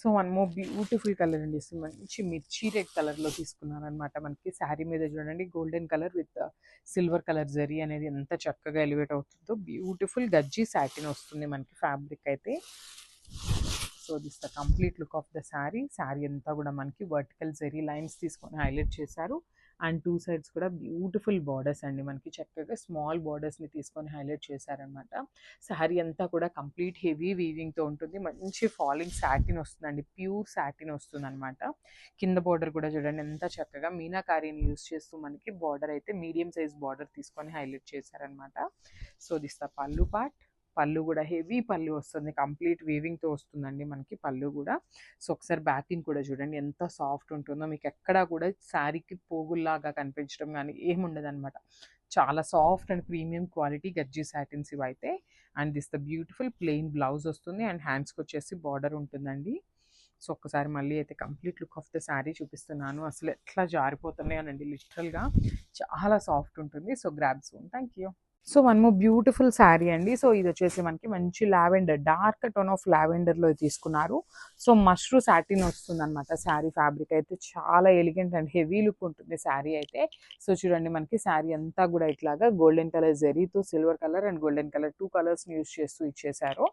So one more beautiful colour అండి, మంచి మిర్చి రెడ్ కలర్లో తీసుకున్నాను అనమాట. మనకి శారీ మీద చూడండి golden colour with silver colour zari అనేది ఎంత చక్కగా ఎలివేట్ అవుతుందో. బ్యూటిఫుల్ గజ్జి సాటిన్ వస్తుంది మనకి ఫ్యాబ్రిక్ అయితే. So this the complete look of the sari. Sari అంతా కూడా మనకి వర్టికల్ జరీ లైన్స్ తీసుకొని హైలైట్ చేశారు. అండ్ టూ సైడ్స్ కూడా బ్యూటిఫుల్ బార్డర్స్ అండి, మనకి చక్కగా స్మాల్ బార్డర్స్ని తీసుకొని హైలైట్ చేశారనమాట. శారీ అంతా కూడా కంప్లీట్ హెవీ వీవింగ్తో ఉంటుంది. మంచి ఫాలింగ్ సాటిన్ వస్తుందండి, ప్యూర్ సాటిన్ వస్తుంది అనమాట. కింద బార్డర్ కూడా చూడండి ఎంత చక్కగా మీనాకారీని యూస్ చేస్తూ మనకి బార్డర్ అయితే మీడియం సైజ్ బార్డర్ తీసుకొని హైలైట్ చేశారనమాట. సో దిస్ ద పళ్ళు పార్ట్. పళ్ళు కూడా హెవీ పళ్ళు వస్తుంది, కంప్లీట్ వీవింగ్తో వస్తుందండి మనకి పళ్ళు కూడా. సో ఒకసారి బ్యాకింగ్ కూడా చూడండి ఎంత సాఫ్ట్ ఉంటుందో, మీకు ఎక్కడా కూడా శారీకి పోగుల్లాగా కనిపించడం కానీ ఏముండదు అనమాట. చాలా సాఫ్ట్ అండ్ ప్రీమియం క్వాలిటీ గజ్జి సాటిన్స్ ఇవైతే. And this the beautiful plain blouse వస్తుంది అండ్ హ్యాండ్స్కి వచ్చేసి బార్డర్ ఉంటుందండి. సో ఒక్కసారి మళ్ళీ అయితే complete look of the sari చూపిస్తున్నాను. అసలు ఎట్లా జారిపోతున్నాయనండి, లిటరల్గా చాలా సాఫ్ట్ ఉంటుంది. So grab soon. Thank you. So one more beautiful sari అండి. సో ఇది వచ్చేసి మనకి మంచి లావెండర్, డార్క్ టోన్ ఆఫ్ లావెండర్లో తీసుకున్నారు. సో మష్రూ సాటిన్ వస్తుంది అనమాట శారీ ఫ్యాబ్రిక్ అయితే. చాలా ఎలిగెంట్ అండ్ హెవీ లుక్ ఉంటుంది శారీ అయితే. సో చూడండి మనకి శారీ అంతా కూడా ఇట్లాగా గోల్డెన్ కలర్ జరీతో silver colour and golden colour two కలర్స్ని యూస్ చేస్తూ ఇచ్చేసారు.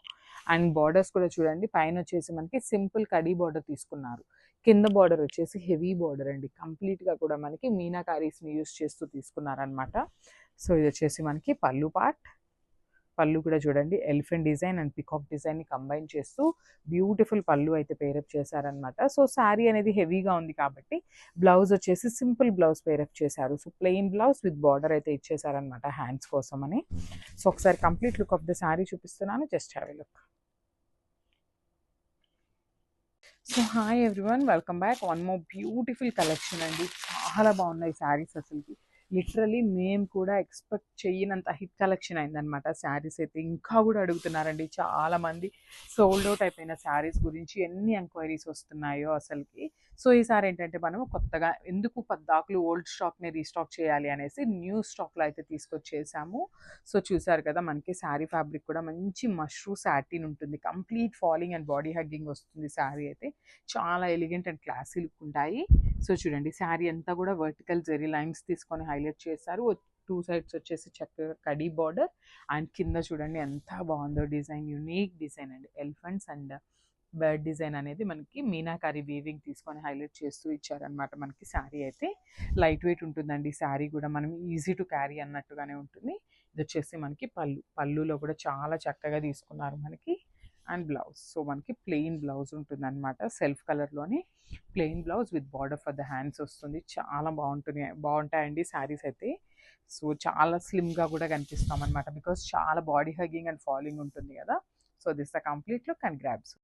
అండ్ బార్డర్స్ కూడా చూడండి, పైన వచ్చేసి మనకి సింపుల్ కడీ బార్డర్ తీసుకున్నారు. కింద బార్డర్ వచ్చేసి హెవీ బార్డర్ అండి, కంప్లీట్గా కూడా మనకి మీనాకారీస్ని యూస్ చేస్తూ తీసుకున్నారనమాట. సో ఇది వచ్చేసి మనకి పళ్ళు పార్ట్. పళ్ళు కూడా చూడండి ఎలిఫెంట్ డిజైన్ అండ్ పికాక్ డిజైన్ని కంబైన్ చేస్తూ బ్యూటిఫుల్ పళ్ళు అయితే పేరప్ చేశారనమాట. సో శారీ అనేది హెవీగా ఉంది కాబట్టి బ్లౌజ్ వచ్చేసి సింపుల్ బ్లౌజ్ పేరప్ చేశారు. So plain blouse with border అయితే ఇచ్చేసారనమాట హ్యాండ్స్ కోసం అని. సో ఒకసారి complete look of the sari చూపిస్తున్నాను, just have a look. So hi everyone, welcome back. One more beautiful collection అండి. చాలా బాగున్నాయి శారీస్ అసలుకి. లిటరలీ మేము కూడా ఎక్స్పెక్ట్ చేయనంత హిట్ కలెక్షన్ అయిందనమాట. శారీస్ అయితే ఇంకా కూడా అడుగుతున్నారండి చాలామంది. సోల్డ్ అవుట్ అయిపోయిన శారీస్ గురించి ఎన్ని ఎంక్వైరీస్ వస్తున్నాయో అసలుకి. సో ఈసారి ఏంటంటే మనం కొత్తగా ఎందుకు పద్దాకులు ఓల్డ్ స్టాక్ని రీస్టాక్ చేయాలి అనేసి న్యూ స్టాక్లో అయితే తీసుకొచ్చేసాము. సో చూసారు కదా మనకి శారీ ఫ్యాబ్రిక్ కూడా మంచి మష్రూ సాటిన్ ఉంటుంది, complete falling and body hugging వస్తుంది శారీ అయితే. చాలా ఎలిగెంట్ అండ్ క్లాసీ లుక్ ఉంటాయి. సో చూడండి శారీ అంతా కూడా వర్టికల్ జెరీ లైన్స్ తీసుకొని హైలైట్ చేశారు. టూ సైడ్స్ వచ్చేసి చక్కగా కడీ బార్డర్ అండ్ కింద చూడండి ఎంత బాగుందో డిజైన్, యూనిక్ డిజైన్ అండి. ఎలిఫెంట్స్ అండ్ బర్డ్ డిజైన్ అనేది మనకి మీనాకారి వీవింగ్ తీసుకొని హైలైట్ చేస్తూ ఇచ్చారనమాట. మనకి శారీ అయితే లైట్ వెయిట్ ఉంటుందండి. శారీ కూడా మనం ఈజీ టు క్యారీ అన్నట్టుగానే ఉంటుంది. ఇది వచ్చేసి మనకి పళ్ళులో కూడా చాలా చక్కగా తీసుకున్నారు మనకి. అండ్ బ్లౌజ్, సో మనకి ప్లెయిన్ బ్లౌజ్ ఉంటుంది అనమాట. సెల్ఫ్ కలర్లోని plain blouse with border for the hands వస్తుంది. చాలా బాగుంటాయండి శారీస్ అయితే. సో చాలా స్లిమ్గా కూడా కనిపిస్తాం అనమాట, బికాస్ చాలా బాడీ హగ్గింగ్ అండ్ ఫాలింగ్ ఉంటుంది కదా. So this the complete look and grabs.